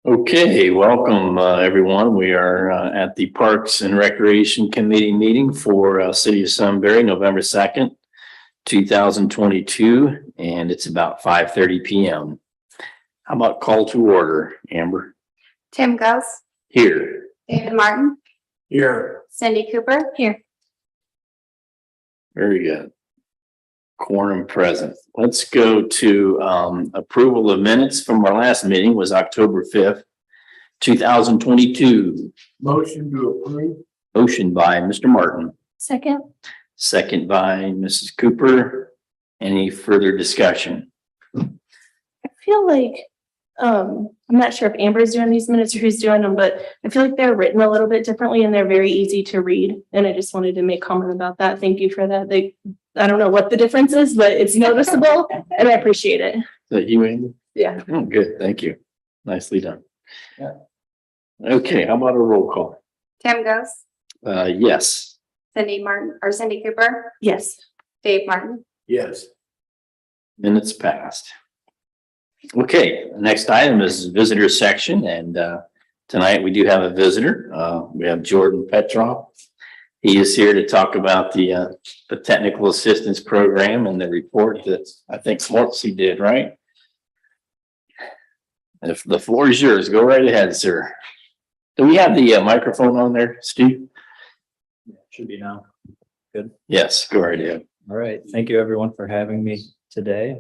Okay, welcome everyone. We are at the Parks and Recreation Committee meeting for City of Sunbury, November 2nd, 2022, and it's about 5:30 p.m. How about call to order, Amber? Tim Gauss, Here. David Martin, Here. Cindy Cooper. Here. Very good. Quorum present. Let's go to approval of minutes from our last meeting was October 5th, 2022. Motion to approve. Motion by Mr. Martin, Second. second by Mrs. Cooper. Any further discussion? I feel like, I'm not sure if Amber's doing these minutes or who's doing them, but I feel like they're written a little bit differently and they're very easy to read. And I just wanted to make comment about that. Thank you for that. I don't know what the difference is, but it's noticeable and I appreciate it. Is that you, Amber? Yeah. Oh, good. Thank you. Nicely done. Yeah. Okay, how about a roll call? Tim Gauss, Yes. Cindy Martin, or Cindy Cooper, Yes. Dave Martin. Yes. Minutes passed. Okay, next item is visitor section, and tonight we do have a visitor. We have Jordan Petrov. He is here to talk about the technical assistance program and the report that I think Mortsey did, right? If the floor is yours, go right ahead, sir. Do we have the microphone on there, Steve? Should be now. Yes, go right ahead. All right. Thank you everyone for having me today.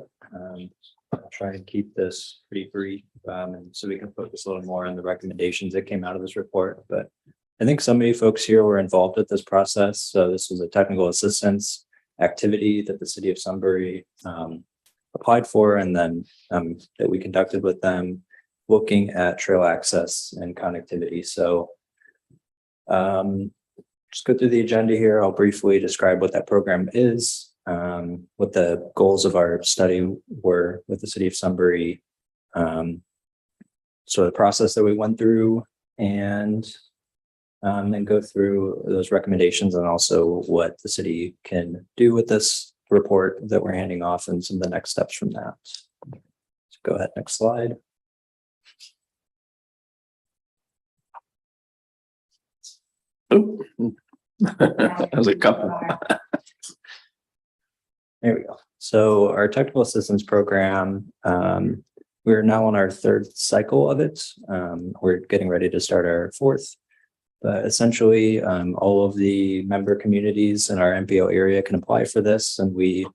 I'll try and keep this pretty brief, and so we can focus a little more on the recommendations that came out of this report. But I think so many folks here were involved with this process. So this was a technical assistance activity that the city of Sunbury applied for, and then that we conducted with them, looking at trail access and connectivity. So just go through the agenda here. I'll briefly describe what that program is, what the goals of our study were with the city of Sunbury, so the process that we went through, and then go through those recommendations and also what the city can do with this report that we're handing off and some of the next steps from that. So go ahead, next slide. Oop. That was a couple. There we go. So our technical assistance program, we're now on our third cycle of it. We're getting ready to start our fourth. But essentially, all of the member communities in our MPO area can apply for this, and we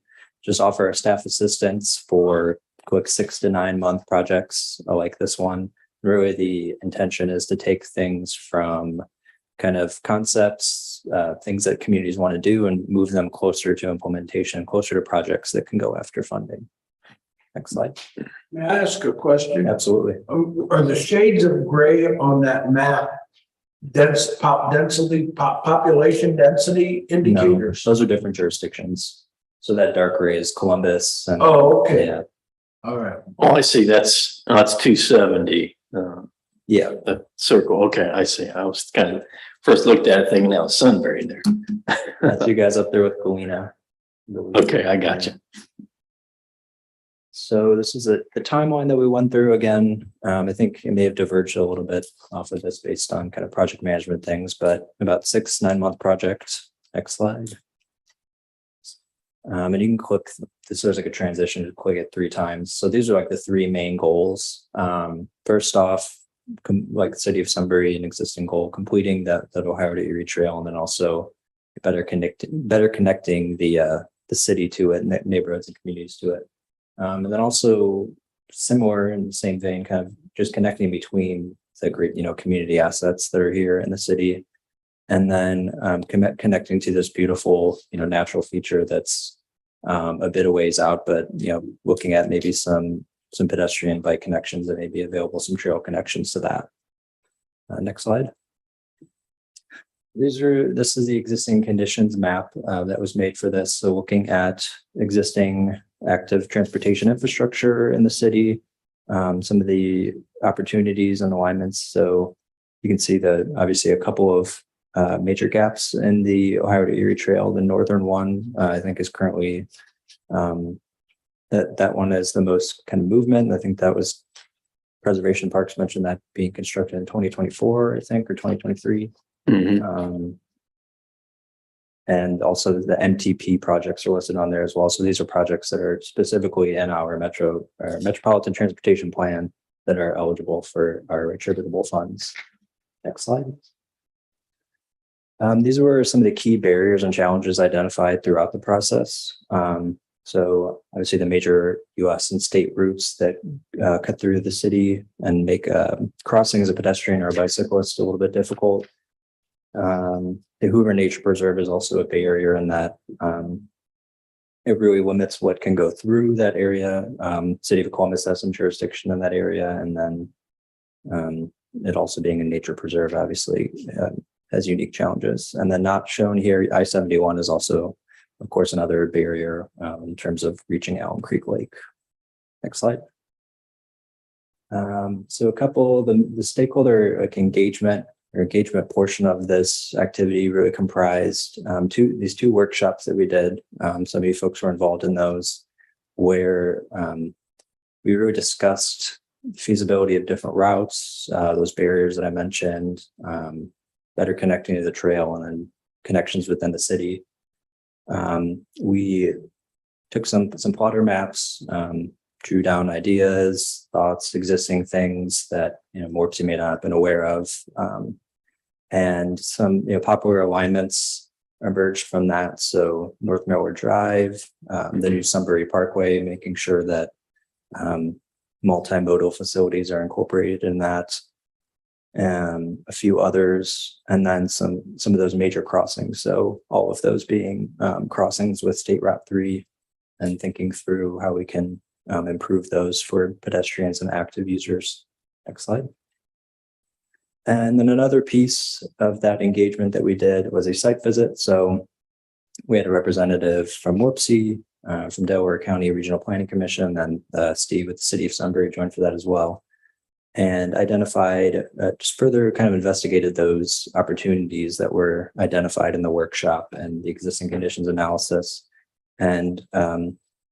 just offer our staff assistance for quick 6 to 9 month projects like this one. Really, the intention is to take things from kind of concepts, things that communities want to do, and move them closer to implementation, closer to projects that can go after funding. Next slide. May I ask a question? Absolutely. Are the shades of gray on that map population density No, indicators? those are different jurisdictions. So that dark gray is Columbus. And Oh, okay. yeah, All right. Oh, I see. That's 270. yeah. The circle. Okay, I see. I was kind of first looked at it thinking that was Sunbury there. That's you guys up there with Galena. Okay, I got you. So this is the timeline that we went through again. I think it may have diverged a little bit off of this based on kind of project management things, but about 6 to 9 month project. Next slide. And you can click, this is like a transition to click it 3 times. So these are like the 3 main goals. First off, like the city of Sunbury, an existing goal, completing that Ohio to Erie Trail, and then also better connecting the city to it, neighborhoods and communities to it. And then also similar in the same vein, kind of just connecting between the great, community assets that are here in the city, and then connecting to this beautiful, natural feature that's a bit of ways out, but looking at maybe some pedestrian bike connections that may be available, some trail connections to that. Next slide. This is the existing conditions map that was made for this. So looking at existing active transportation infrastructure in the city, some of the opportunities and alignments. So you can see that obviously a couple of major gaps in the Ohio to Erie Trail. The northern one, I think, is currently that one is the most kind of movement. I think that was Preservation Parks mentioned that being constructed in 2024, I think, or 2023. Mhm. And also the MTP projects are listed on there as well. So these are projects that are specifically in our metropolitan transportation plan that are eligible for our attributable funds. Next slide. These were some of the key barriers and challenges identified throughout the process. So obviously the major US and state routes that cut through the city and make crossing as a pedestrian or a bicyclist a little bit difficult. The Hoover Nature Preserve is also a barrier in that it really limits what can go through that area. City of Columbus has some jurisdiction in that area, and then it also being a nature preserve obviously has unique challenges. And then not shown here, I-71 is also, of course, another barrier in terms of reaching Alum Creek Lake. Next slide. So a couple of the stakeholder engagement portion of this activity really comprised these two workshops that we did. Some of you folks were involved in those, where we really discussed feasibility of different routes, those barriers that I mentioned, better connecting to the trail, and then connections within the city. We took some plotter maps, drew down ideas, thoughts, existing things that Morpsey may not have been aware of, and some popular alignments emerged from that. So North Miller Drive, the new Sunbury Parkway, making sure that multimodal facilities are incorporated in that, and a few others, and then some of those major crossings. So all of those being crossings with State Route 3, and thinking through how we can improve those for pedestrians and active users. Next slide. And then another piece of that engagement that we did was a site visit. So we had a representative from Morpsey, from Delaware County Regional Planning Commission, and Steve with the City of Sunbury joined for that as well, and identified, just further kind of investigated those opportunities that were identified in the workshop and the existing conditions analysis, and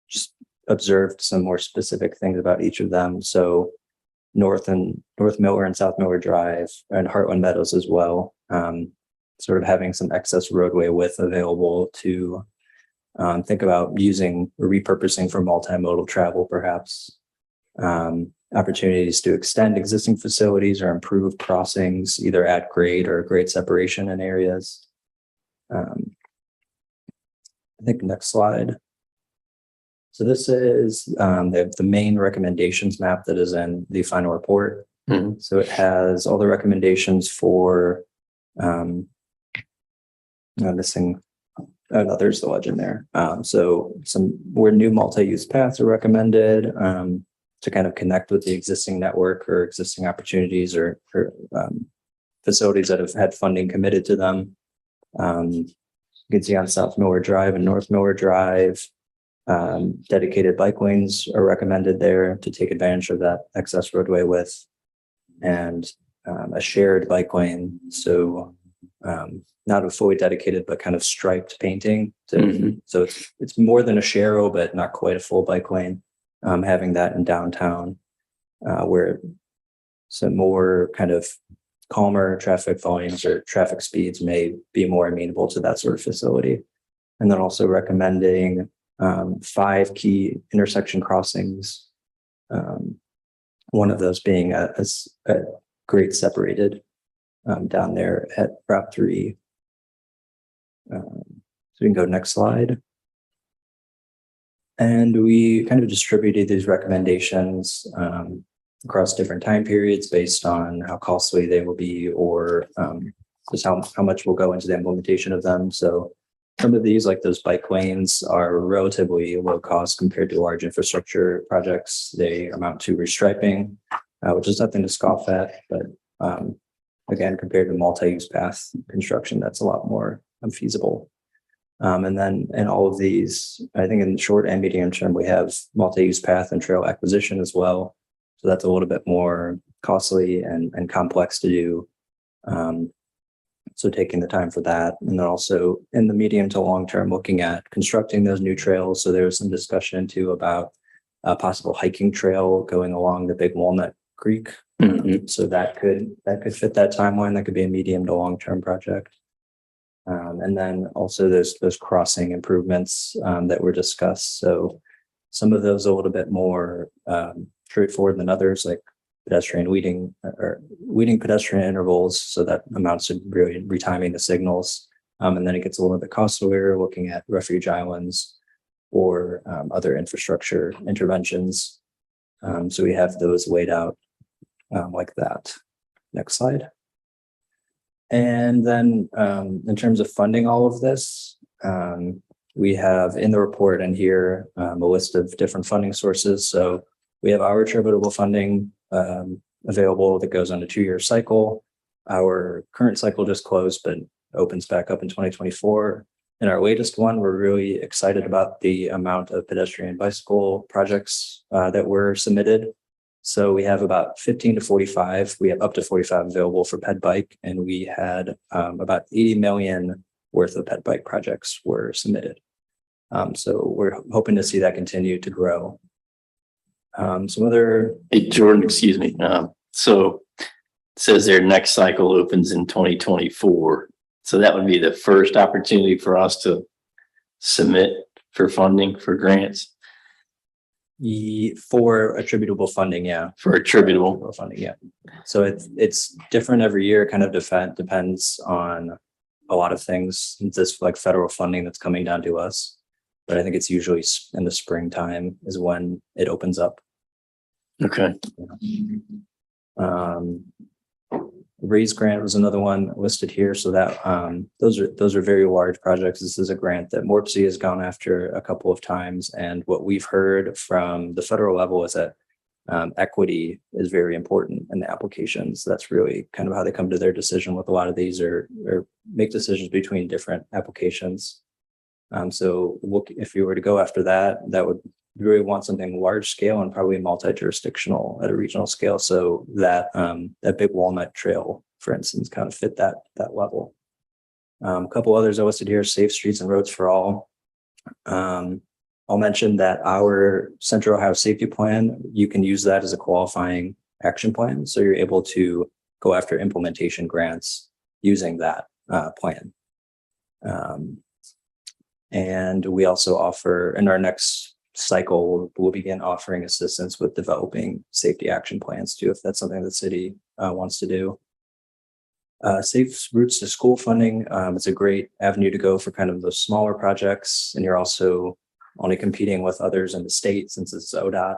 just observed some more specific things about each of them. So North Miller and South Miller Drive and Heartland Meadows as well, sort of having some excess roadway width available to think about using or repurposing for multimodal travel, perhaps. Opportunities to extend existing facilities or improve crossings, either at grade or grade separation in areas. I think next slide. So this is the main recommendations map that is in the final report. Mhm. So it has all the recommendations for, I'm missing, oh no, there's the legend there. So where new multi-use paths are recommended to kind of connect with the existing network or existing opportunities or facilities that have had funding committed to them. You can see on South Miller Drive and North Miller Drive, dedicated bike lanes are recommended there to take advantage of that excess roadway width, and a shared bike lane. So not a fully dedicated, but kind of striped painting. So it's more than a share, but not quite a full bike lane. Having that in downtown, where some more kind of calmer traffic volumes or traffic speeds may be more amenable to that sort of facility. And then also recommending 5 key intersection crossings. One of those being a grade separated down there at Route 3. So we can go next slide. And we kind of distributed these recommendations across different time periods based on how costly they will be, or just how much will go into the implementation of them. So some of these, like those bike lanes, are relatively low cost compared to large infrastructure projects. They amount to restriping, which is nothing to scoff at, but again, compared to multi-use path construction, that's a lot more unfeasible. And then in all of these, I think in the short and medium term, we have multi-use path and trail acquisition as well. So that's a little bit more costly and complex to do. So taking the time for that. And then also in the medium to long term, looking at constructing those new trails. So there was some discussion too about a possible hiking trail going along the Big Walnut Creek. So that could fit that timeline. That could be a medium to long-term project. And then also those crossing improvements that were discussed. So some of those a little bit more straightforward than others, like pedestrian weeding or weeding pedestrian intervals. So that amounts to really retiming the signals. And then it gets a little bit costlier, looking at refuge islands or other infrastructure interventions. So we have those laid out like that. Next slide. And then in terms of funding all of this, we have in the report and here a list of different funding sources. So we have our attributable funding available that goes on a 2-year cycle. Our current cycle just closed, but opens back up in 2024. In our latest one, we're really excited about the amount of pedestrian bicycle projects that were submitted. So we have about 15 to 45. We have up to 45 available for ped bike, and we had about 80 million worth of ped bike projects were submitted. So we're hoping to see that continue to grow. Some other. Hey, Jordan, excuse me. So it says their next cycle opens in 2024. So that would be the first opportunity for us to submit for funding for grants For attributable funding, yeah. for attributable. Funding, yeah. So it's different every year, kind of depends on a lot of things. It's this like federal funding that's coming down to us. But I think it's usually in the springtime is when it opens up. Okay. Raise grant was another one listed here. So that those are very large projects. This is a grant that MORPC has gone after a couple of times. And what we've heard from the federal level is that equity is very important in the applications. That's really kind of how they come to their decision with a lot of these or make decisions between different applications. So if you were to go after that, that would really want something large scale and probably multi-jurisdictional at a regional scale. So that that Big Walnut Trail, for instance, kind of fit that level. A couple others I listed here: Safe Streets and Roads for All. I'll mention that our Central Ohio Safety Plan, you can use that as a qualifying action plan. So you're able to go after implementation grants using that plan. And we also offer in our next cycle, we'll begin offering assistance with developing safety action plans too, if that's something the city wants to do. Safe Routes to School funding, it's a great avenue to go for kind of those smaller projects. And you're also only competing with others in the state since it's ODOT.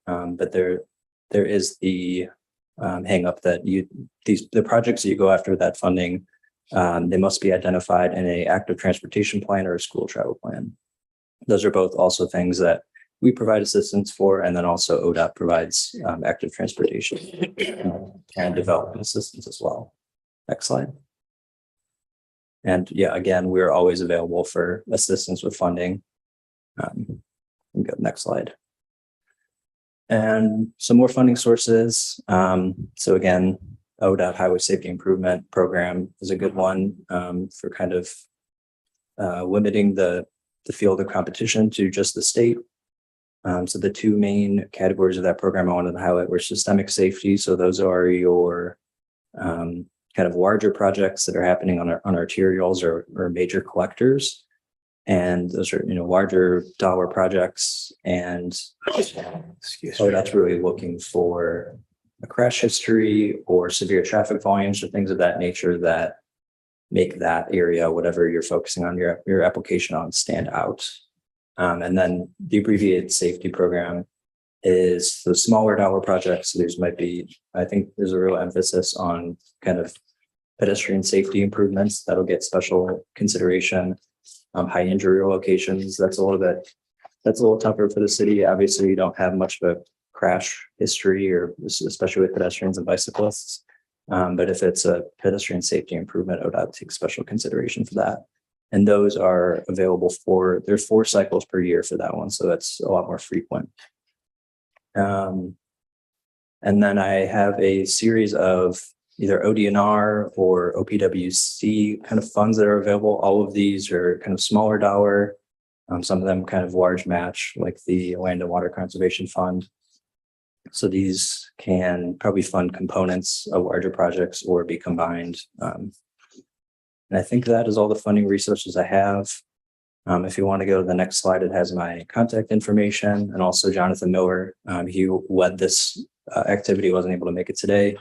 But there is the hang up that the projects that you go after that funding, they must be identified in an active transportation plan or a school travel plan. Those are both also things that we provide assistance for, and then also ODOT provides active transportation and development assistance as well. Next slide. And yeah, again, we're always available for assistance with funding. Go next slide. And some more funding sources. So again, ODOT Highway Safety Improvement Program is a good one for kind of limiting the field of competition to just the state. So the two main categories of that program I wanted to highlight were systemic safety. So those are your kind of larger projects that are happening on arterials or major collectors. And those are, larger dollar projects. And ODOT's really looking for a crash history or severe traffic volumes or things of that nature that make that area, whatever you're focusing on your application on, stand out. And then the abbreviated safety program is the smaller dollar projects. So I think there's a real emphasis on kind of pedestrian safety improvements that'll get special consideration. High injury locations, that's a little tougher for the city. Obviously, you don't have much of a crash history, or especially with pedestrians and bicyclists. But if it's a pedestrian safety improvement, ODOT takes special consideration for that. And those are available there's 4 cycles per year for that one. So that's a lot more frequent. And then I have a series of either ODNR or OPWC kind of funds that are available. All of these are kind of smaller dollar Some of them kind of large match, like the Land and Water Conservation Fund. So these can probably fund components of larger projects or be combined. And I think that is all the funding resources I have. If you want to go to the next slide, it has my contact information and also Jonathan Miller. He led this activity, wasn't able to make it today,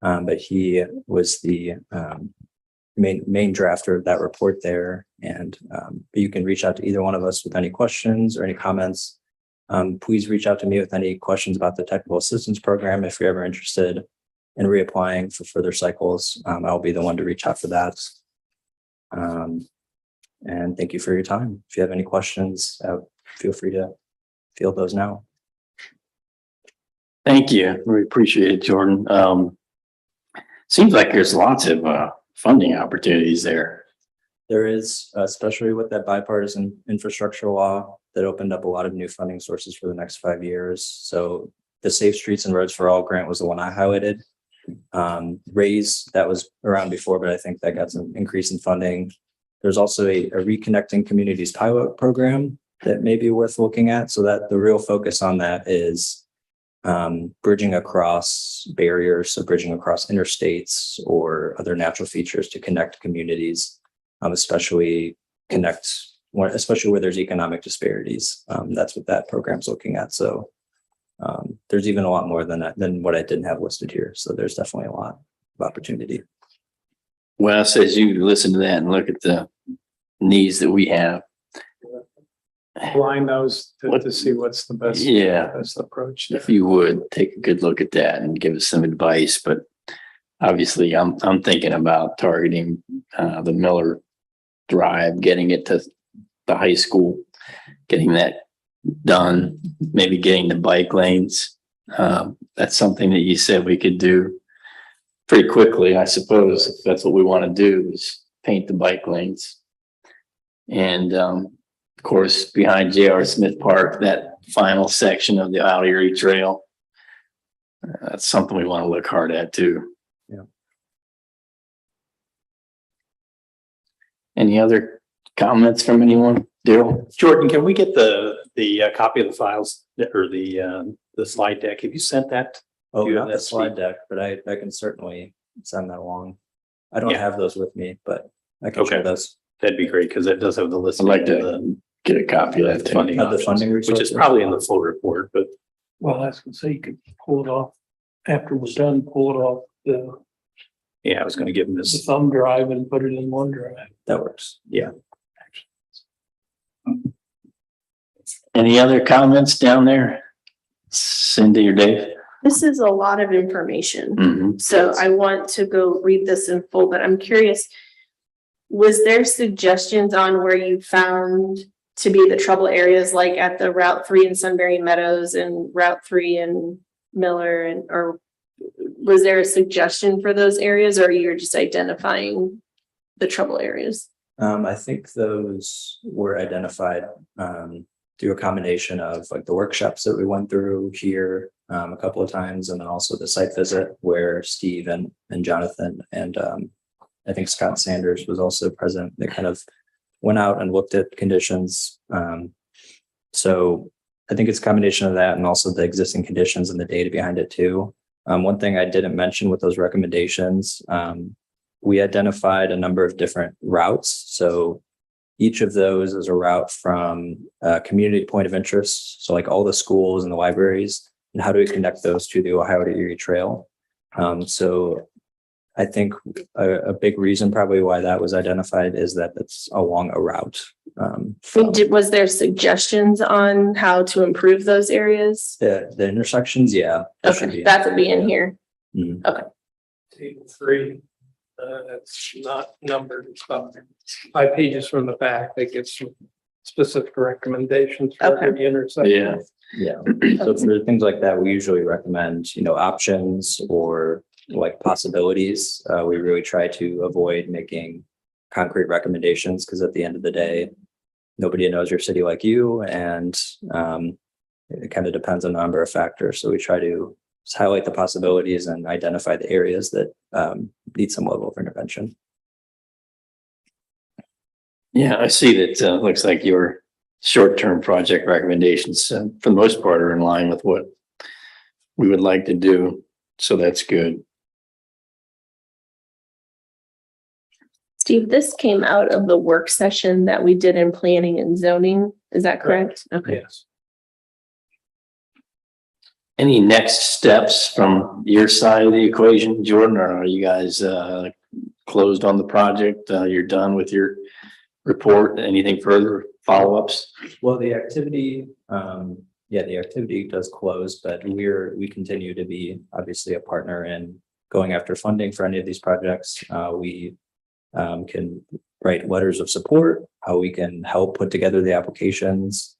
but he was the main drafter of that report there. And you can reach out to either one of us with any questions or any comments. Please reach out to me with any questions about the technical assistance program if you're ever interested in reapplying for further cycles. I'll be the one to reach out for that. And thank you for your time. If you have any questions, feel free to field those now. Thank you. We appreciate it, Jordan. Seems like there's lots of funding opportunities there. There is, especially with that bipartisan infrastructure law that opened up a lot of new funding sources for the next 5 years. So the Safe Streets and Roads for All grant was the one I highlighted. RAISE, that was around before, but I think that got some increase in funding. There's also a Reconnecting Communities pilot program that may be worth looking at, so that the real focus on that is bridging across barriers, so bridging across interstates or other natural features to connect communities, especially where there's economic disparities. That's what that program's looking at. So there's even a lot more than that, than what I didn't have listed here. So there's definitely a lot of opportunity. Wes, as you listen to that and look at the needs that we have. Line those to see what's the best. Yeah. Best approach. If you would take a good look at that and give us some advice, but obviously I'm thinking about targeting the Miller Drive, getting it to the high school, getting that done, maybe getting the bike lanes. That's something that you said we could do pretty quickly, I suppose, if that's what we want to do, is paint the bike lanes. And of course, behind J.R. Smith Park, that final section of the Out Erie Trail, that's something we want to look hard at too. Yeah. Any other comments from anyone? Daryl? Jordan, can we get the copy of the files or the slide deck? Have you sent that? Oh, Do you not have the that slide sheet? deck, but I can certainly send that along. I don't Yeah. have those with me, but I can share Okay. those. That'd be great because it does have the list. I'd like to get a copy of that. Funding Of the options, funding which is resources? probably in the full report, but Well, I was gonna say you could pull it off after we're done, pull it off the yeah, I was going to give them this. thumb drive and put it in OneDrive. That works. Yeah. Any other comments down there? Cindy or Dave? This is a lot of information. Mhm. So I want to go read this in full, but I'm curious, was there suggestions on where you found to be the trouble areas, like at the Route 3 in Sunbury Meadows and Route 3 in Miller, or was there a suggestion for those areas, or you're just identifying the trouble areas? I think those were identified through a combination of like the workshops that we went through here a couple of times, and then also the site visit where Steve and Jonathan and I think Scott Sanders was also present. They kind of went out and looked at conditions. So I think it's a combination of that and also the existing conditions and the data behind it too. One thing I didn't mention with those recommendations, we identified a number of different routes. So each of those is a route from a community point of interest. So like all the schools and the libraries, and how do we connect those to the Ohio to Erie Trail? So I think a big reason probably why that was identified is that it's along a route. Was there suggestions on how to improve those areas? The intersections, yeah. that should Okay, be- that would be in here. Mhm. Table 3, that's not numbered, it's about 5 pages from the back. That gives some specific recommendations for Okay. every intersection. Yeah. Yeah, so for things like that, we usually recommend, options or like possibilities. We really try to avoid making concrete recommendations because at the end of the day, nobody knows your city like you, and it kind of depends on a number of factors. So we try to just highlight the possibilities and identify the areas that need some level of intervention. Yeah, I see that. Looks like your short-term project recommendations, for the most part, are in line with what we would like to do. So that's good. Steve, this came out of the work session that we did in planning and zoning. Is that correct? Okay. Yes. Any next steps from your side of the equation, Jordan, or are you guys closed on the project? You're done with your report? Anything further, follow-ups? Well, the activity, the activity does close, but we continue to be obviously a partner in going after funding for any of these projects. We can write letters of support, how we can help put together the applications.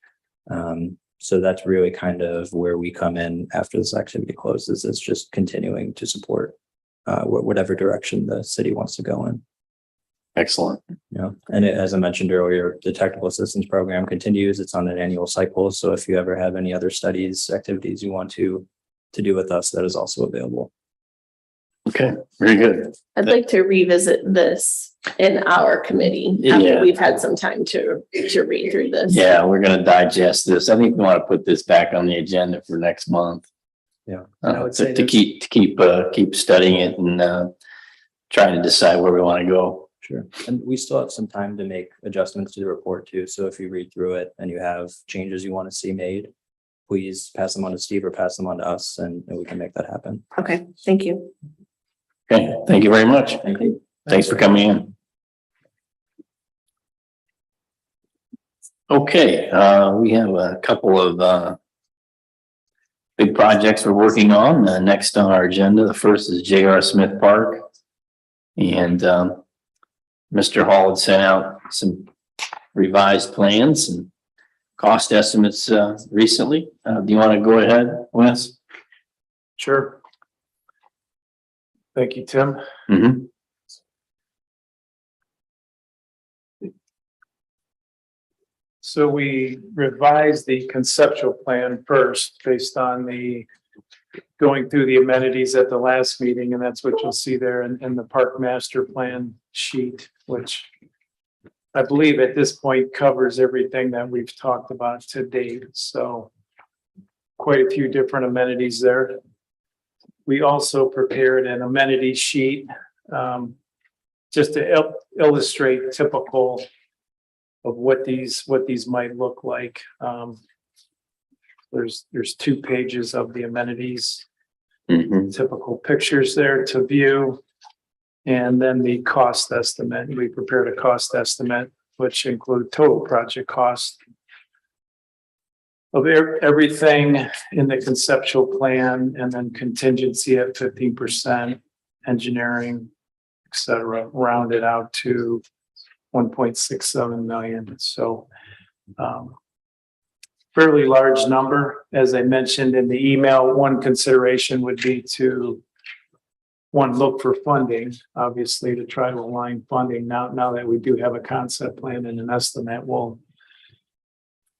So that's really kind of where we come in after this activity closes, is just continuing to support whatever direction the city wants to go in. Excellent. Yeah, and as I mentioned earlier, the technical assistance program continues. It's on an annual cycle. So if you ever have any other studies, activities you want to do with us, that is also available. Okay, very good. I'd like to revisit this in our committee Yeah. after we've had some time to read through this. Yeah, we're gonna digest this. I think we want to put this back on the agenda for next month. Yeah. And I would say To keep studying it and trying to decide where we want to go. Sure. And we still have some time to make adjustments to the report too. So if you read through it and you have changes you want to see made, please pass them on to Steve or pass them on to us, and we can make that happen. Okay, thank you. Okay, thank you very much. Thank you. Thanks for coming in. Okay, we have a couple of big projects we're working on. Next on our agenda, the first is J.R. Smith Park. And Mr. Hall had sent out some revised plans and cost estimates recently. Do you want to go ahead, Wes? Sure. Thank you, Tim. Mm-hmm. So we revised the conceptual plan first based on the going through the amenities at the last meeting, and that's what you'll see there in the park master plan sheet, which I believe at this point covers everything that we've talked about to date. So quite a few different amenities there. We also prepared an amenity sheet just to illustrate typical of what these might look like. There's 2 pages of the amenities, Mm-hmm. typical pictures there to view. And then the cost estimate, we prepared a cost estimate, which include total project cost of everything in the conceptual plan, and then contingency at 15%, engineering, et cetera, rounded out to 1.67 million. So fairly large number. As I mentioned in the email, one consideration would be to look for funding, obviously, to try to align funding. Now that we do have a concept plan and an estimate, we'll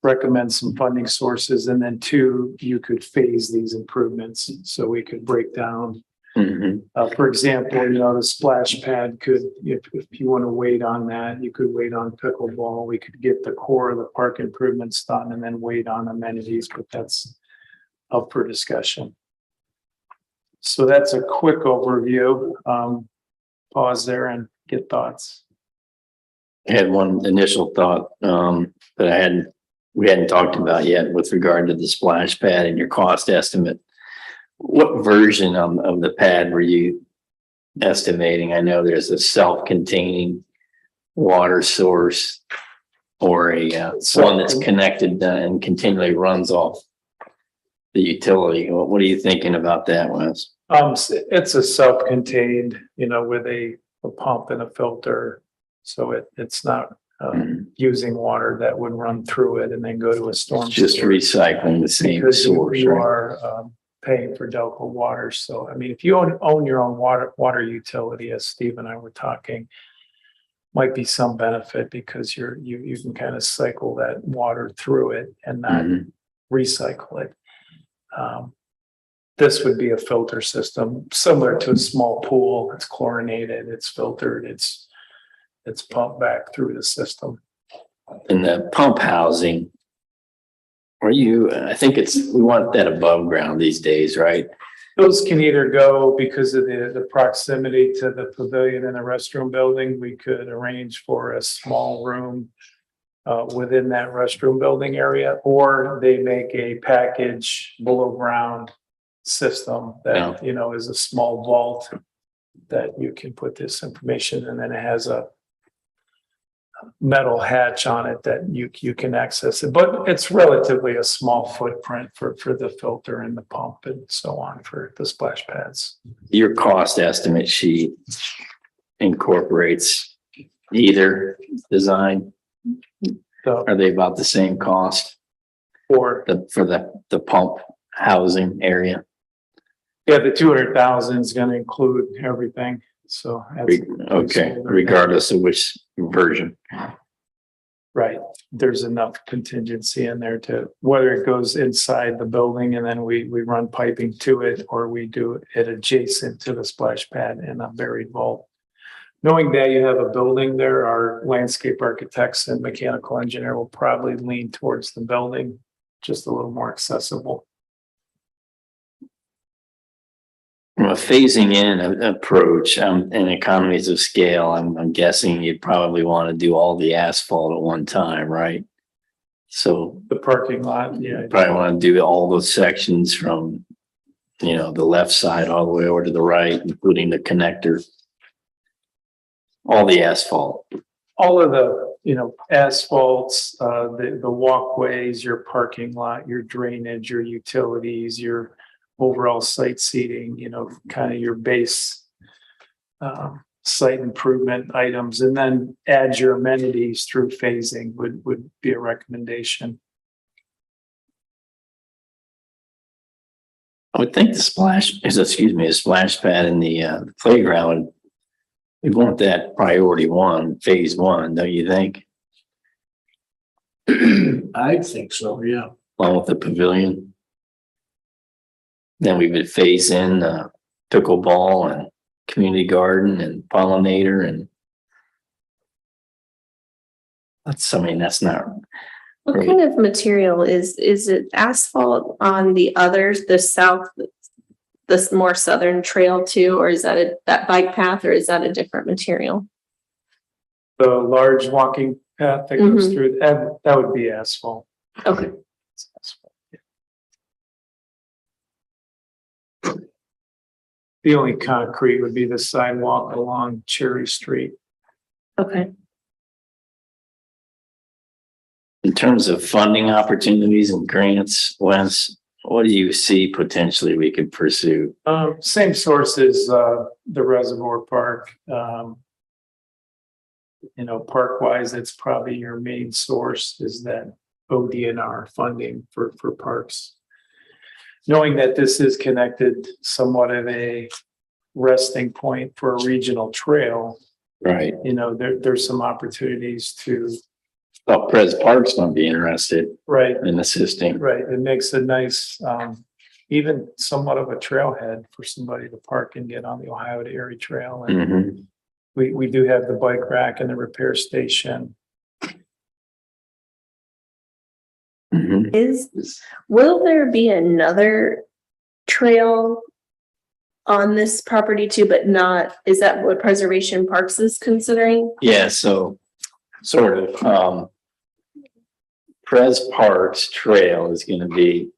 recommend some funding sources. And then 2, you could phase these improvements so we could break down. Mm-hmm. For example, the splash pad could, if you want to wait on that, you could wait on pickleball. We could get the core of the park improvements done and then wait on amenities, but that's up for discussion. So that's a quick overview. Pause there and get thoughts. I had one initial thought that we hadn't talked about yet with regard to the splash pad and your cost estimate. What version of the pad were you estimating? I know there's a self-containing water source or one that's connected and continually runs off the utility. What are you thinking about that, Wes? It's a self-contained, with a pump and a filter. So it's not using water that would run through it and then go to a storm. Just sewer. recycling the same Because source, you right? are paying for Delco water. So, I mean, if you own your own water utility, as Steve and I were talking, might be some benefit because you can kind of cycle that water through it and not recycle it. This would be a filter system similar to a small pool. It's chlorinated, it's filtered, it's pumped back through the system. And the pump housing, Are you, I think we want that above ground these days, right? Those can either go because of the proximity to the pavilion and the restroom building. We could arrange for a small room within that restroom building area, or they make a package below ground system that, you know, is a small vault that you can put this information, and then it has a metal hatch on it that you can access it, but it's relatively a small footprint for the filter and the pump and so on for the splash pads. Your cost estimate sheet incorporates either design. So Are they about the same cost for, for the pump housing area? yeah, the 200,000 is going to include everything. So that's Okay, regardless of which version. right. There's enough contingency in there to whether it goes inside the building and then we run piping to it, or we do it adjacent to the splash pad in a buried vault. Knowing that you have a building there, our landscape architects and mechanical engineer will probably lean towards the building, just a little more accessible. From a phasing in approach and economies of scale, I'm guessing you'd probably want to do all the asphalt at one time, right? So The parking lot, yeah. you probably want to do all those sections from, you know, the left side all the way over to the right, including the connector. All the asphalt. All of the, you know, asphalts, the walkways, your parking lot, your drainage, your utilities, your overall site seating, you know, kind of your base site improvement items, and then add your amenities through phasing would be a recommendation. I would think the splash pad in the playground, we want that priority one, phase one, don't you think? I think so, yeah. Along with the pavilion. Then we would phase in pickleball and community garden and pollinator and that's not. What Right. kind of material is it asphalt on the others, the south, this more southern trail too, or is that that bike path, or is that a different material? The large walking path that goes through, that would be asphalt. Okay. The only concrete would be the sidewalk along Cherry Street. Okay. In terms of funding opportunities and grants, Wes, what do you see potentially we could pursue? Same source as the Reservoir Park. You know, park wise, it's probably your main source is that ODNR funding for parks. Knowing that this is connected somewhat of a resting point for a regional trail, Right. you know, there's some opportunities to, Well, Pres Park's gonna be interested right, in assisting. right. It makes a nice, even somewhat of a trailhead for somebody to park and get on the Ohio to Erie Trail. And Mhm. we do have the bike rack and the repair station. Mhm. Will there be another trail on this property too, but not, is that what Preservation Parks is considering? Yeah, so sort of, Pres Parks Trail is gonna be,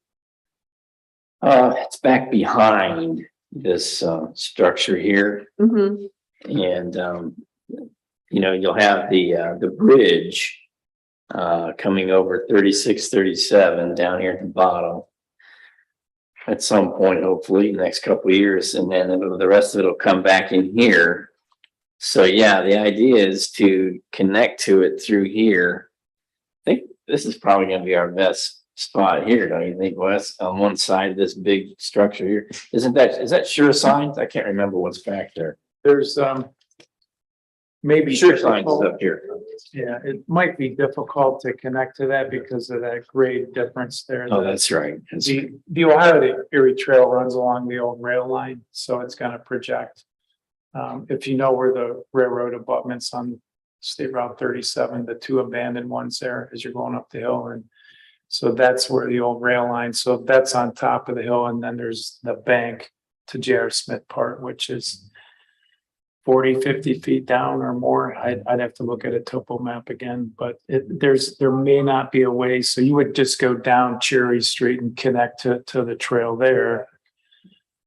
it's back behind this, structure here. Mm-hmm. And, you know, you'll have the bridge, coming over 36, 37 down here at the bottom. At some point, hopefully, next couple of years, and then the rest of it will come back in here. So yeah, the idea is to connect to it through here. I think this is probably gonna be our best spot here, don't you think, Wes? On one side of this big structure here. Is that Sure Signs? I can't remember what's back there. There's, maybe. Sure Signs is up here. Yeah, it might be difficult to connect to that because of that grade difference there. Oh, that's right. The Ohio to Erie Trail runs along the old rail line, so it's gonna project. If you know where the railroad abutments on State Route 37, the two abandoned ones there as you're going up the hill, and So that's where the old rail line, so that's on top of the hill, and then there's the bank to J.R. Smith part, which is 40, 50 feet down or more. I'd have to look at a topo map again, but there may not be a way, so you would just go down Cherry Street and connect to the trail there.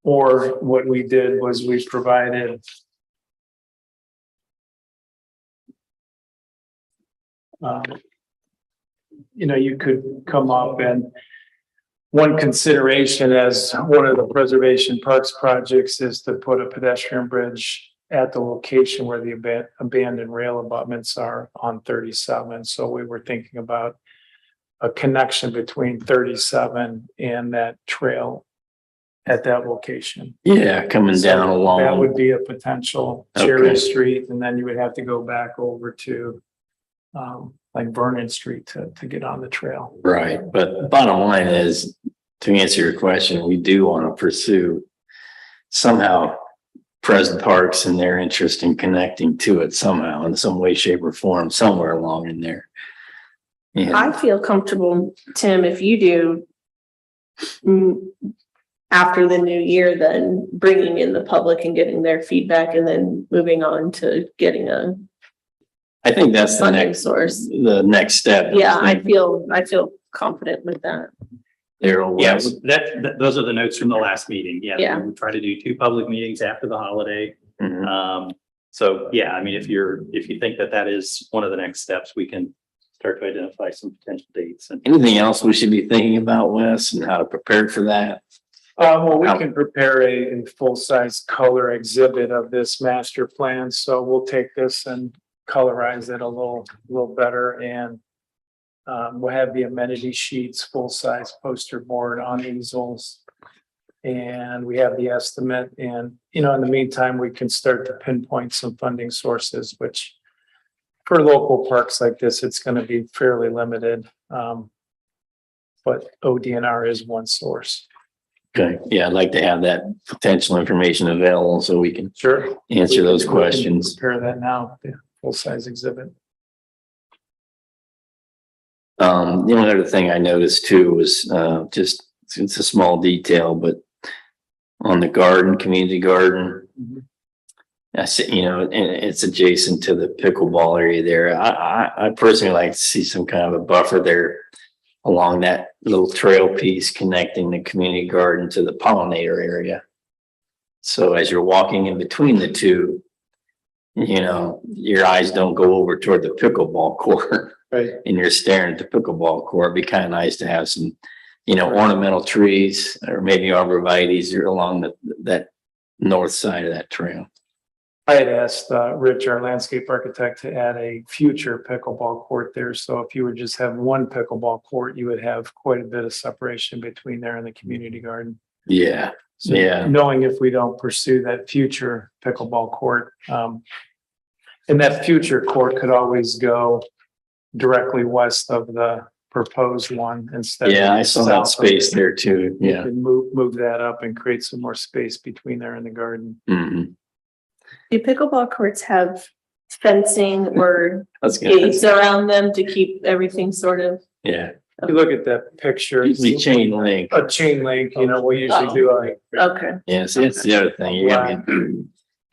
Or what we did was we provided you could come up, and one consideration as one of the preservation parks projects is to put a pedestrian bridge at the location where the abandoned rail abutments are on 37. So we were thinking about a connection between 37 and that trail at that location. Yeah, coming down So along. that would be a potential Cherry Okay. Street, and then you would have to go back over to like Vernon Street to get on the trail. Right, but bottom line is, to answer your question, we do want to pursue somehow present parks and their interest in connecting to it somehow in some way, shape or form, somewhere along in there. Yeah, I feel comfortable, Tim, if you do. After the new year, then bringing in the public and getting their feedback and then moving on to getting a I think that's the funding next, source. the next step. Yeah, I feel confident with that. There Yeah, was, those are the notes from the last meeting. Yeah. Yeah. We try to do 2 public meetings after the holiday. Mhm. So yeah, I mean, if you think that is one of the next steps, we can start to identify some potential dates and. Anything else we should be thinking about, Wes, and how to prepare for that? Well, we can prepare a full-size color exhibit of this master plan, so we'll take this and colorize it a little better, and we'll have the amenity sheets, full-size poster board on easels. And we have the estimate, and in the meantime, we can start to pinpoint some funding sources, which for local parks like this, it's going to be fairly limited. But ODNR is one source. Okay, yeah, I'd like to have that potential information available so we can Sure. answer those We can questions. Prepare that now, the full-size exhibit. The only other thing I noticed too was, just, it's a small detail, but on the garden, community garden, I see, and it's adjacent to the pickleball area there. I personally like to see some kind of a buffer there along that little trail piece connecting the community garden to the pollinator area. So as you're walking in between the two, your eyes don't go over toward the pickleball court. Right. And you're staring at the pickleball court. It'd be kind of nice to have some, ornamental trees or maybe arborvitaes along that north side of that trail. I had asked Rich, our landscape architect, to add a future pickleball court there. So if you would just have one pickleball court, you would have quite a bit of separation between there and the community garden. Yeah, So yeah. knowing if we don't pursue that future pickleball court, and that future court could always go directly west of the proposed one instead. of Yeah, I saw that south of space it. there too. You Yeah. can move that up and create some more space between there and the garden. Mhm. Do pickleball courts have fencing or That's gates good. around them to keep everything sort of? Yeah, If you look at that picture, usually chain link. a chain link, we usually do like Okay. Yes, it's the other thing.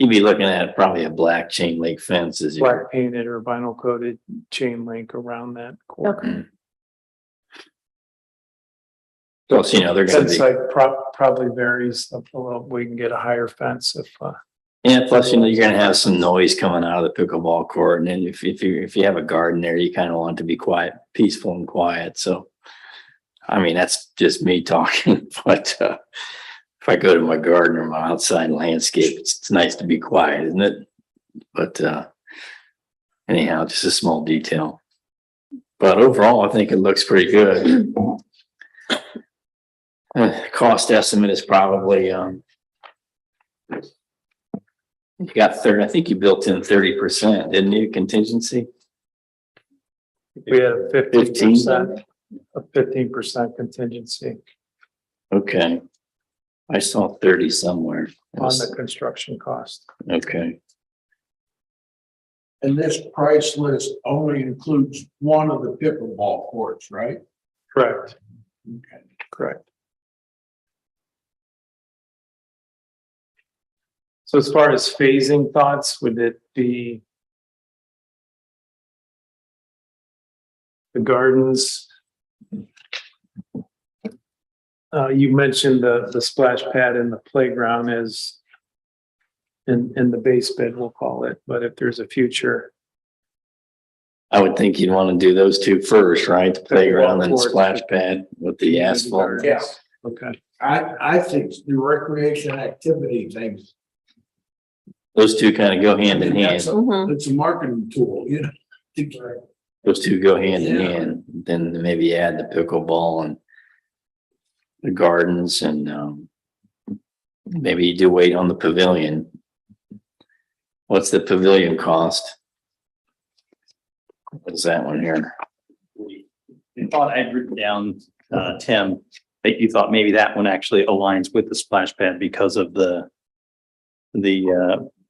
You'd be looking at probably a black chain link fence as you. black painted or vinyl coated chain link around that court. Okay. Plus, they're gonna Fence be, site probably varies a little. We can get a higher fence if, plus, you're gonna have some noise coming out of the pickleball court. And then if you have a garden there, you kind of want it to be quiet, peaceful and quiet. So, I mean, that's just me talking, but, if I go to my garden or my outside landscape, it's nice to be quiet, isn't it? But, anyhow, just a small detail. But overall, I think it looks pretty good. Cost estimate is probably, you got 30, I think you built in 30%, didn't you, contingency? we have 15%, a 15% contingency Okay. I saw 30 somewhere. on the construction cost. Okay, And this price list only includes one of the pickleball courts, right? Correct. Correct. So as far as phasing thoughts, would it be the gardens? You mentioned the splash pad and the playground as in the base bid, we'll call it, but if there's a future. I would think you'd want to do those two first, right? The playground and the splash pad with the asphalt. Yeah. Okay, I think the recreation activity things, Those two kind of go hand in hand. Mhm. it's a marketing tool, you know. Those two go hand in Yeah. hand. Then maybe add the pickleball and the gardens and, maybe you do wait on the pavilion. What's the pavilion cost? What is that one here? I thought I'd written down, Tim, that you thought maybe that one actually aligns with the splash pad because of the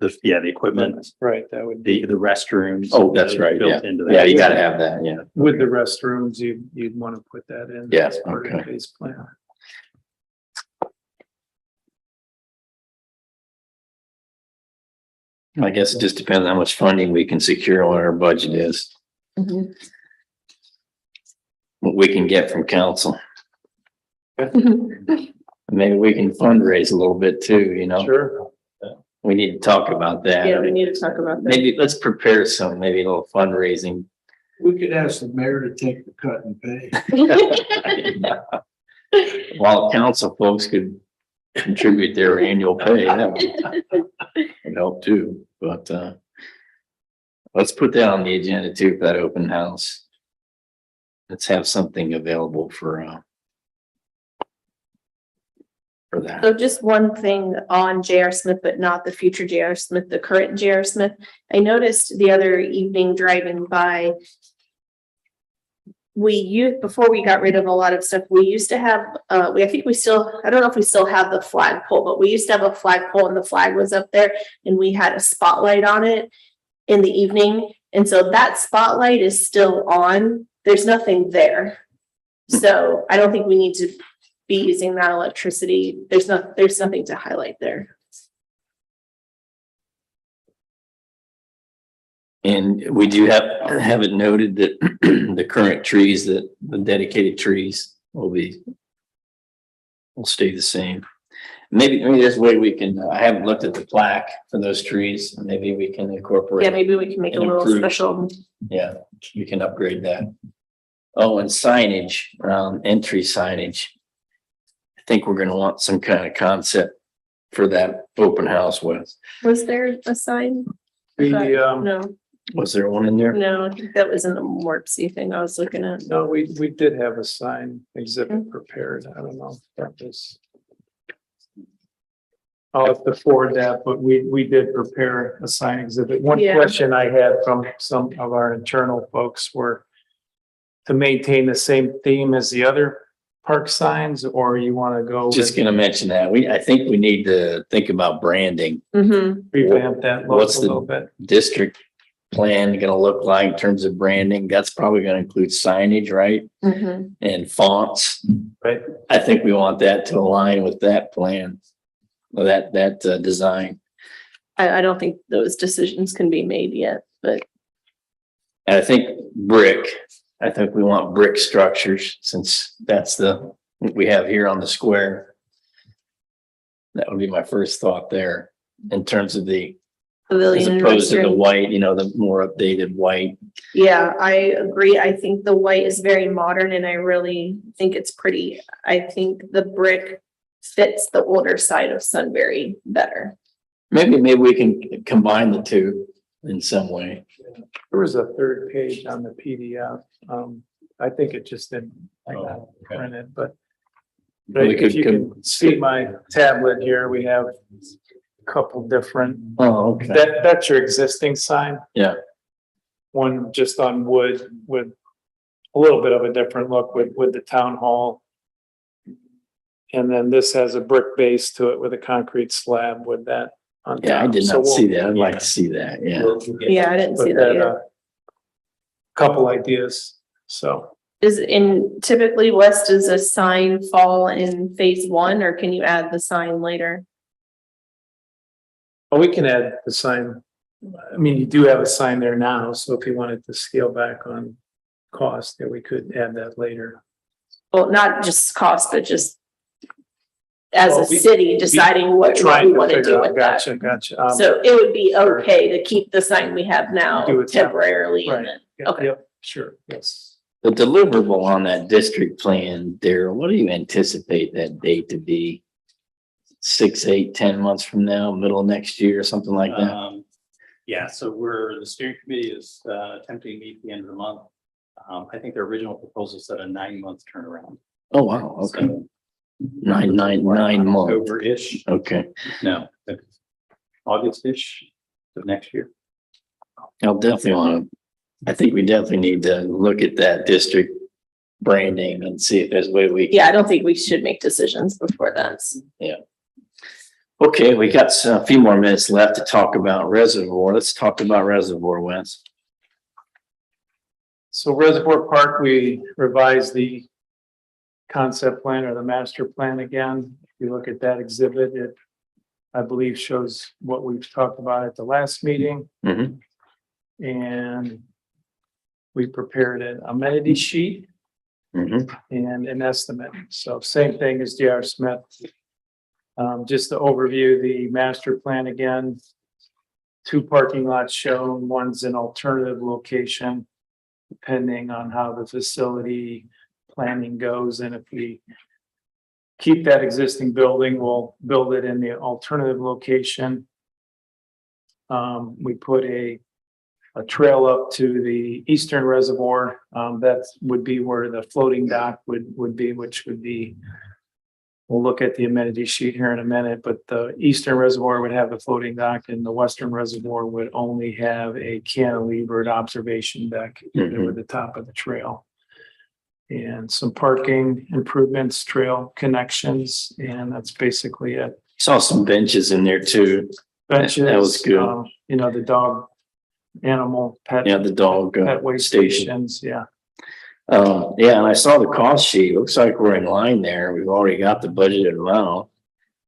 equipment, right, that would be, the restrooms. Oh, that's right, built yeah. into that. Yeah, you gotta have that, yeah. with the restrooms, you'd want to put that in. Yeah, as part of the okay. base plan. I guess it just depends how much funding we can secure, what our budget is, Mhm. what we can get from council. Mhm. Maybe we can fundraise a little bit too, you know? Sure, We need to talk about that. Yeah, we need to talk about that. Maybe let's prepare some, maybe a little fundraising. We could ask the mayor to take the cut and pay. While council folks could contribute their annual pay, that would help too, but, let's put that on the agenda too, for that open house. Let's have something available for that. So just one thing on J.R. Smith, but not the future J.R. Smith, the current J.R. Smith. I noticed the other evening driving by. Before we got rid of a lot of stuff, we used to have, I think we still, I don't know if we still have the flagpole, but we used to have a flagpole and the flag was up there and we had a spotlight on it in the evening. And so that spotlight is still on. There's nothing there. So I don't think we need to be using that electricity. There's nothing to highlight there. And we do have it noted that the current trees, that the dedicated trees will stay the same. Maybe there's a way we can, I haven't looked at the plaque for those trees. Maybe we can incorporate. Yeah, maybe we can make a And little improve. special. Yeah, we can upgrade that. Oh, and signage, entry signage. I think we're gonna want some kind of concept for that open house with. Was there a sign? the, Was there one in there? No, I think that was in the Morpsey thing I was looking at. no, we did have a sign exhibit prepared, I don't know if that was. I'll have to forward that, but we did prepare a sign exhibit. One Yeah. question I had from some of our internal folks were to maintain the same theme as the other park signs, or you want to go Just gonna mention that. I think we need to think about branding. Mm-hmm. revamp that look What's a the- little bit? District plan gonna look like in terms of branding? That's probably gonna include signage, right? Mm-hmm. And fonts. Right. I think we want that to align with that plan. Or that design. I don't think those decisions can be made yet, but And I think I think we want brick structures since that's what we have here on the square. That would be my first thought there in terms of as pavilion and opposed to the restroom. white, the more updated white. Yeah, I agree. I think the white is very modern and I really think it's pretty. I think the brick fits the older side of Sunbury better. Maybe we can combine the two in some way. There was a third page on the PDF. I think it just didn't print it, but. But We if you could can see my tablet here, we have a couple different, Oh, okay. that's your existing sign. Yeah. One just on wood with a little bit of a different look with the town hall. And then this has a brick base to it with a concrete slab with that on top. Yeah, I did So not we'll- see that. I'd like to see that. Yeah. Yeah, I didn't see Put that that, yet. couple ideas, so. typically West, does a sign fall in phase one, or can you add the sign later? Oh, we can add the sign. I mean, you do have a sign there now, so if you wanted to scale back on cost, then we could add that later. Well, not just cost, but just as Well, a city deciding what we Trying to want to figure do out, with that. gotcha. So it would be okay to keep the sign we have now Do it that way. temporarily and Right. then, okay. Yep, sure, yes. The deliverable on that district plan, Daryl, what do you anticipate that date to be? 6, 8, 10 months from now, middle of next year, something like that? Yeah, so the steering committee is attempting to meet the end of the month. I think their original proposal said a 9-month turnaround. Oh, wow, okay. So, 9 months. October-ish, Okay, no, August-ish of next year. I'll definitely I think we definitely need to look at that district branding and see if there's a way we. Yeah, I don't think we should make decisions before that. Okay, we got a few more minutes left to talk about reservoir. Let's talk about reservoir, Wes. So Reservoir Park, we revised the concept plan or the master plan again. If you look at that exhibit, it, I believe, shows what we've talked about at the last meeting. Mhm. And we prepared an amenity sheet Mhm. and an estimate. So same thing as J.R. Smith. Just to overview the master plan again. 2 parking lots shown, one's an alternative location. Depending on how the facility planning goes, and if we keep that existing building, we'll build it in the alternative location. We put a trail up to the eastern reservoir. That would be where the floating dock would be, which would be. We'll look at the amenity sheet here in a minute, but the eastern reservoir would have the floating dock and the western reservoir would only have a cantilevered observation deck over the top of the trail. And some parking improvements, trail connections, and that's basically it. Saw some benches in there too. Benches. That was good. You know, the dog, animal, pet. Yeah, the dog Pet way station. stations, yeah. Yeah, and I saw the cost sheet. Looks like we're in line there. We've already got the budgeted amount.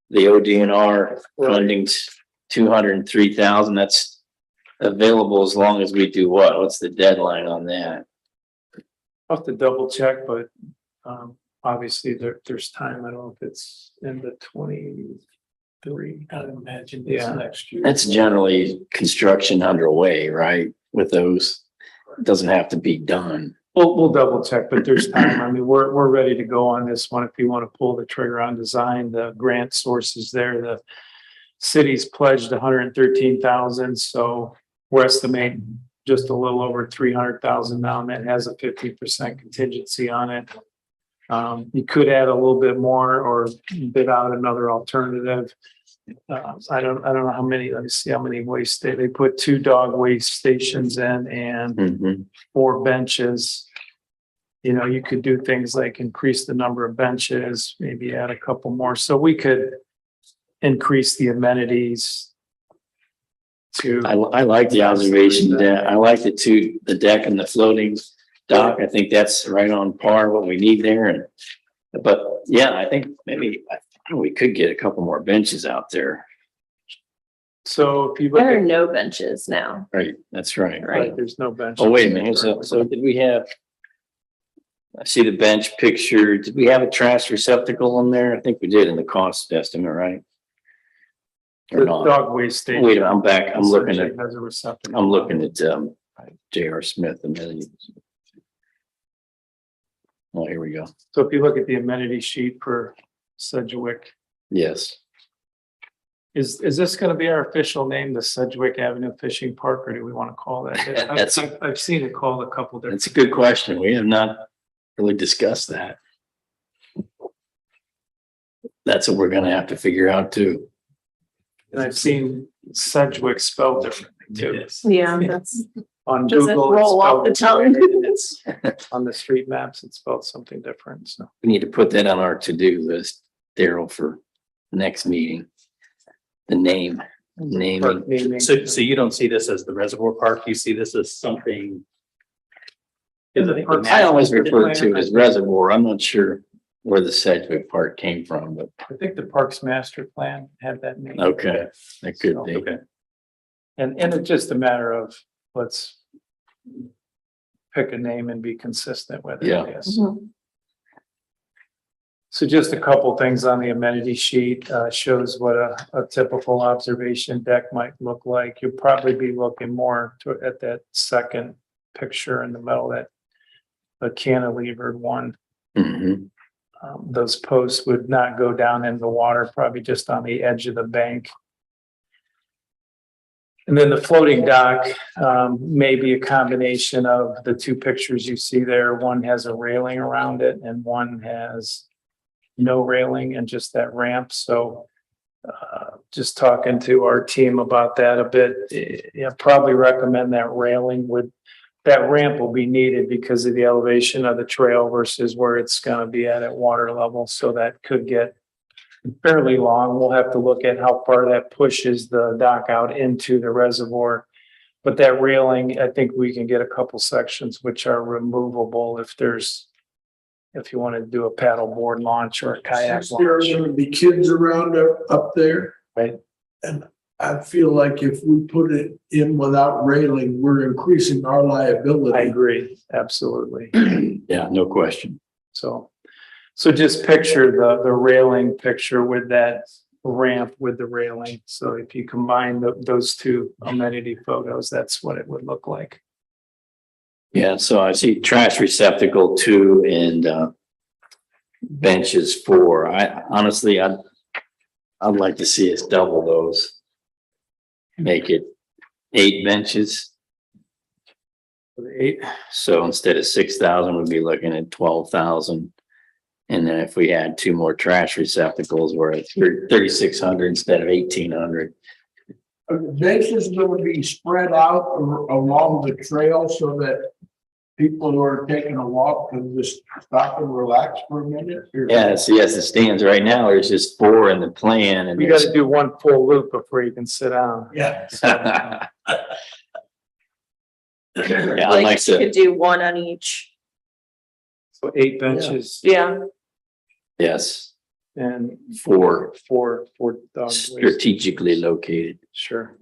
The ODNR funding's 203,000. That's available as long as we do what? What's the deadline on that? I'll have to double check, but obviously there's time. I don't know if it's in the 23. I'd imagine it's next year. That's generally construction underway, right? With those, it doesn't have to be done. We'll double check, but there's time. I mean, we're ready to go on this one. If you want to pull the trigger on design, the grant sources there, the city's pledged 113,000. So we're estimating just a little over 300,000 now, and that has a 50% contingency on it. You could add a little bit more or bid out another alternative. I don't know how many, let me see how many waste they put 2 dog waste stations in and 4 benches. You know, you could do things like increase the number of benches, maybe add a couple more. So we could increase the amenities to. I like the observation deck. I like the deck and the floating dock. I think that's right on par what we need there. And, but yeah, I think maybe we could get a couple more benches out there. So if you look There are at, no benches now. Right, that's right. right, there's no bench. Oh, wait a minute. So did we have? I see the bench picture. Did we have a trash receptacle in there? I think we did in the cost estimate, right? The Or not? dog waste station. Wait, I'm back. I'm looking at, Has a receptacle. I'm looking at, J.R. Smith amenities. Oh, here we go. So if you look at the amenity sheet for Sedgwick, Yes. is this going to be our official name, the Sedgwick Avenue Fishing Park, or do we want to call that? That's- I've seen it called a couple different. That's a good question. We have not really discussed that. That's what we're gonna have to figure out too. And I've seen Sedgwick spelled differently too. Yeah, that's, On doesn't Google, it's roll off the spelled tongue. different. It's on the street maps, it's spelled something different, so. We need to put that on our to-do list, Daryl, for next meeting. The naming. Park naming. So you don't see this as the reservoir park, you see this as something I always refer to it as reservoir. I'm not sure where the Sedgwick part came from, but I think the Parks Master Plan had that name. okay, that could So, be. Okay. And it's just a matter of, let's pick a name and be consistent with it, Yeah. I guess. Mhm. So just a couple things on the amenity sheet, shows what a typical observation deck might look like. You'll probably be looking more at that second picture in the middle, that the cantilevered one. Mhm. Those posts would not go down into the water, probably just on the edge of the bank. And then the floating dock, may be a combination of the two pictures you see there. One has a railing around it and one has no railing and just that ramp. So just talking to our team about that a bit, probably recommend that that ramp will be needed because of the elevation of the trail versus where it's going to be at water level. So that could get fairly long. We'll have to look at how far that pushes the dock out into the reservoir. But that railing, I think we can get a couple sections which are removable if you want to do a paddle board launch or a kayak Since there are launch. gonna be kids around up there. Right. And I feel like if we put it in without railing, we're increasing our I liability. agree, absolutely. Yeah, no question. So just picture the railing picture with that ramp with the railing. So if you combine those two amenity photos, that's what it would look like. Yeah, so I see trash receptacle 2 and benches 4. I honestly, I'd like to see us double those. Make it 8 benches. For the 8, So instead of 6,000, we'd be looking at 12,000. And then if we had 2 more trash receptacles, we're at 3,600 instead of 1,800. Are the benches gonna be spread out along the trail so that people who are taking a walk can just stop and relax for a minute? Or- Yes, yes, it stands right now. There's just 4 in the plan and we got to do one full loop before you can sit down. Yeah. yeah, I'd Like like you to, could do one on each. So 8 benches Yeah. yes, and 4 four dog waste. strategically located. Sure.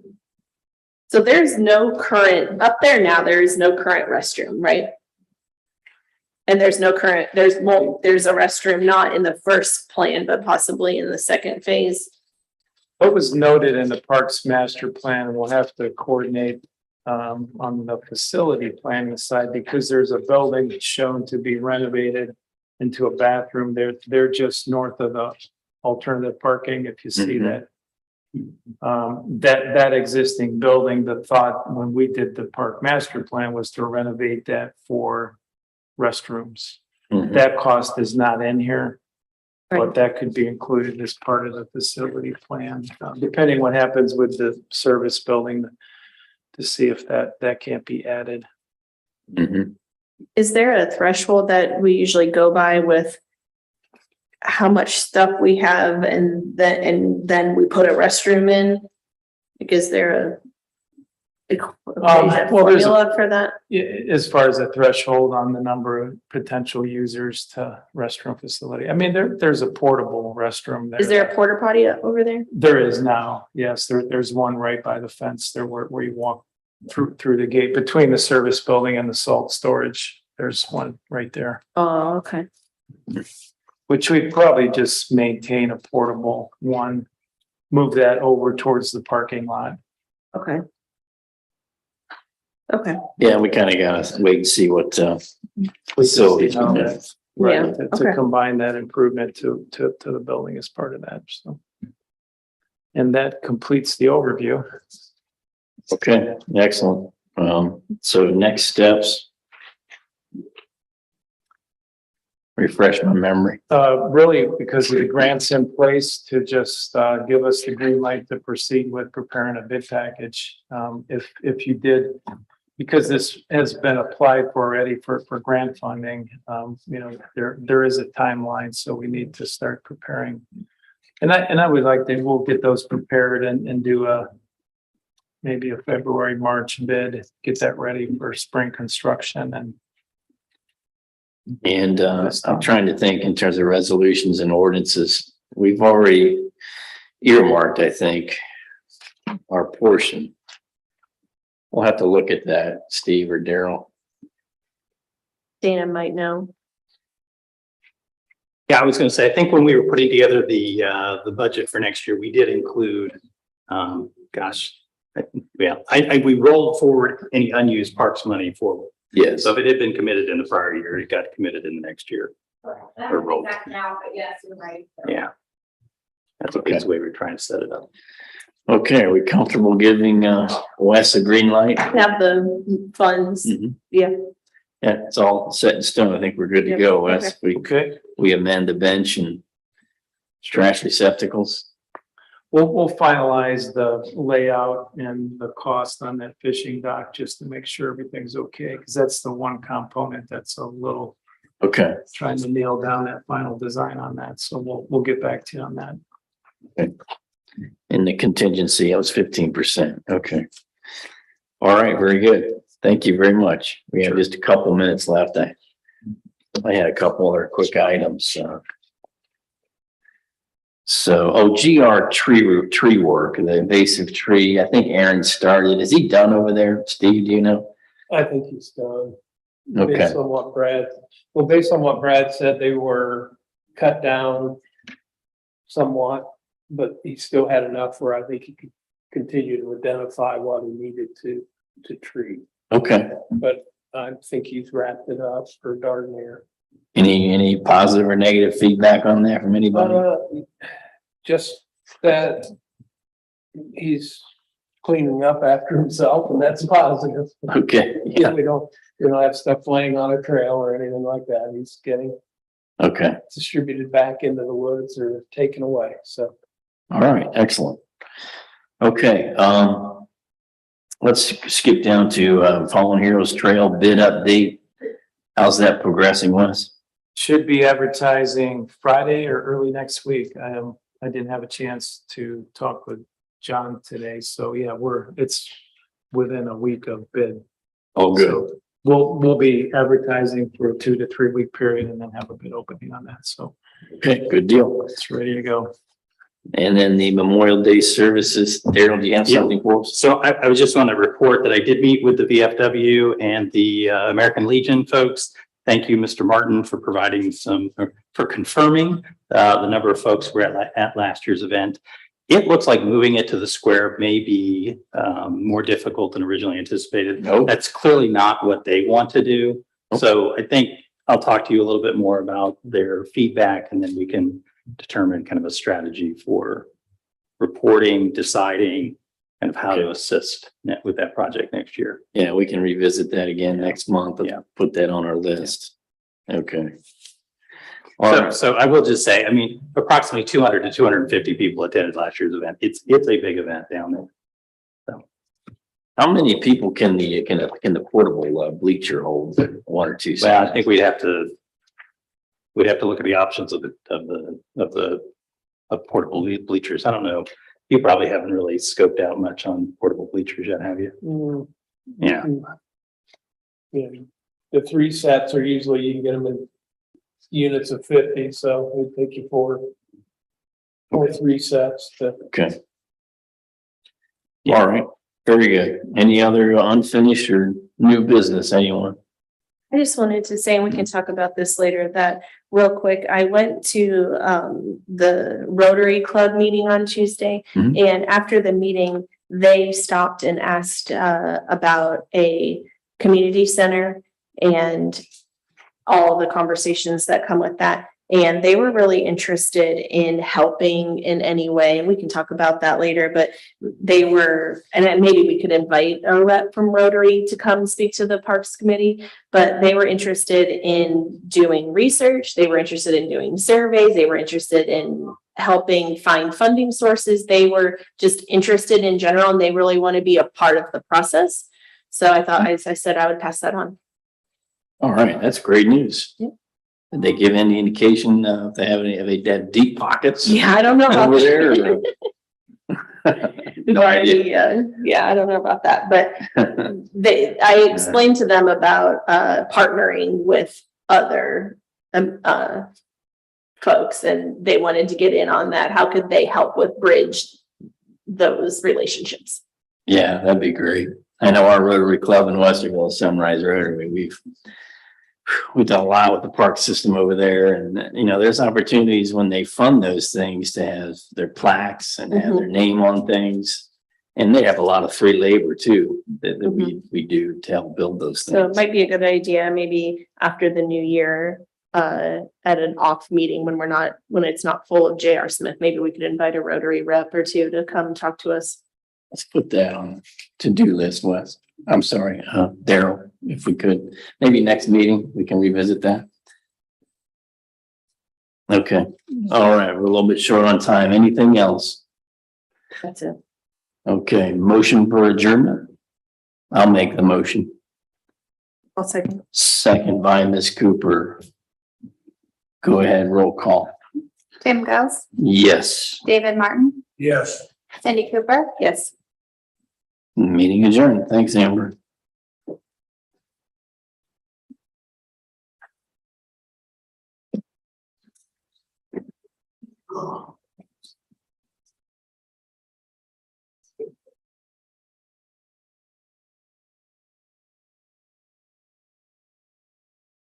So there's no current, up there now, there is no current restroom, right? And there's no current, there's a restroom not in the first plan, but possibly in the second phase. What was noted in the Parks Master Plan, and we'll have to coordinate on the facility planning side, because there's a building that's shown to be renovated into a bathroom. They're just north of the alternative parking, if you see that. That existing building, the thought when we did the Park Master Plan was to renovate that for restrooms. Mhm. That cost is not in here. But Right. that could be included as part of the facility plan, depending what happens with the service building, to see if that can't be added. Mhm. Is there a threshold that we usually go by with how much stuff we have and then we put a restroom in? Like, is there a well, there's a- formula for that? As far as a threshold on the number of potential users to restroom facility, I mean, there's a portable restroom there. Is there a porta potty over there? There is now, yes, there's one right by the fence there where you walk through the gate between the service building and the salt storage. There's one right there. Oh, okay. Which we'd probably just maintain a portable one, move that over towards the parking lot. Okay. Okay, Yeah, we kind of gotta wait and see what facilities. we have. yeah, Right, to okay. combine that improvement to the building as part of that, so. And that completes the overview. Okay, excellent. So next steps. Refresh my memory. Really, because of the grants in place to just, give us the green light to proceed with preparing a bid package. If you did, because this has been applied for already for grant funding, there is a timeline, so we need to start preparing. And I would like to, we'll get those prepared and do maybe a February, March bid, get that ready for spring construction and And I'm trying to think in terms of resolutions and ordinances. We've already earmarked, I think, our portion. We'll have to look at that, Steve or Daryl. Dana might know. Yeah, I was gonna say, I think when we were putting together the budget for next year, we did include, we rolled forward any unused parks money forward. Yes. So if it had been committed in the prior year, it got committed in the next year. Or rolled. Now, but yes, you're right. Yeah. That's Okay. the way we're trying to set it up. Okay, are we comfortable giving Wes a green light? Have the funds. Mhm. Yeah. Yeah, it's all set in stone. I think we're good to Yep. go, Wes. Okay, We amend the bench and trash receptacles. we'll finalize the layout and the cost on that fishing dock just to make sure everything's okay, because that's the one component that's a little Okay, trying to nail down that final design on that. So we'll get back to you on that. and the contingency, it was 15%. Okay. All right, very good. Thank you very much. We have just a couple minutes left. I had a couple other quick items. GR tree work, the invasive tree. I think Aaron started. Is he done over there? Steve, do you know? I think he's done. Okay, Based on what Brad said, they were cut down somewhat, but he still had enough where I think he could continue to identify what he needed to treat. okay. But I think he's wrapped it up for darn near. Any positive or negative feedback on that from anybody? Just that he's cleaning up after himself, and that's positive. Okay, yeah, We don't have stuff laying on a trail or anything like that. He's getting okay. distributed back into the woods or taken away, so. All right, excellent. Okay, let's skip down to Fallen Heroes Trail bid update. How's that progressing, Wes? Should be advertising Friday or early next week. I didn't have a chance to talk with John today, so yeah, it's within a week of bid. Oh, good. So we'll be advertising for a 2 to 3 week period and then have a bid opening on that. So Okay, good deal. it's ready to go. And then the Memorial Day services, Daryl, do you have Yeah. something for us? So I was just on to report that I did meet with the VFW and the American Legion folks. Thank you, Mr. Martin, for providing for confirming the number of folks who were at last year's event. It looks like moving it to the square may be more difficult than originally anticipated. No. That's clearly not what they want to do. So I think I'll talk to you a little bit more about their feedback, and then we can determine kind of a strategy for reporting, deciding kind of how to assist with that project next year. Yeah, we can revisit that again next month. Yeah. Put that on our list. Okay. All So, right, so I will just say, I mean, approximately 200 to 250 people attended last year's event. It's a big event down there. how many people can the portable bleacher hold? One or two? Well, I think we'd have to look at the options of portable bleachers. I don't know. You probably haven't really scoped out much on portable bleachers yet, have you? Yeah. Yeah, the 3 sets are usually, you can get them in units of 50, so we take you for 3 sets to. Okay. All right, very good. Any other unfinished or new business, anyone? I just wanted to say, and we can talk about this later, that real quick, I went to the Rotary Club meeting on Tuesday. Mhm. And after the meeting, they stopped and asked about a community center and all the conversations that come with that. And they were really interested in helping in any way. And we can talk about that later, but they were, and then maybe we could invite a rep from Rotary to come speak to the Parks Committee, but they were interested in doing research. They were interested in doing surveys. They were interested in helping find funding sources. They were just interested in general, and they really want to be a part of the process. So I thought, as I said, I would pass that on. All right, that's great news. Yep. Did they give any indication if they have deep pockets? Yeah, I don't know about Over there? We've already, yeah, I don't know about that, but I explained to them about partnering with other folks and they wanted to get in on that, how could they help with bridge those relationships? Yeah, that'd be great. I know our Rotary Club in Westerville, Sunrise Rotary, we've done a lot with the park system over there, and you know, there's opportunities when they fund those things to have their plaques and have their name on things. And they have a lot of free labor too, that we do to help build those So it things. might be a good idea, maybe after the new year, at an off meeting when it's not full of J.R. Smith, maybe we could invite a Rotary rep or two to come talk to us. Let's put that on to-do list, Wes. I'm sorry, Daryl, if we could, maybe next meeting, we can revisit that. Okay, all right, we're a little bit short on time. Anything else? That's it. Okay, motion for adjournment. I'll make the motion. I'll second. Second by Ms. Cooper. Go ahead, roll call. Jim Gross, Yes, David Martin, Yes. Cindy Cooper, Yes. meeting adjourned. Thanks, Amber. Oh.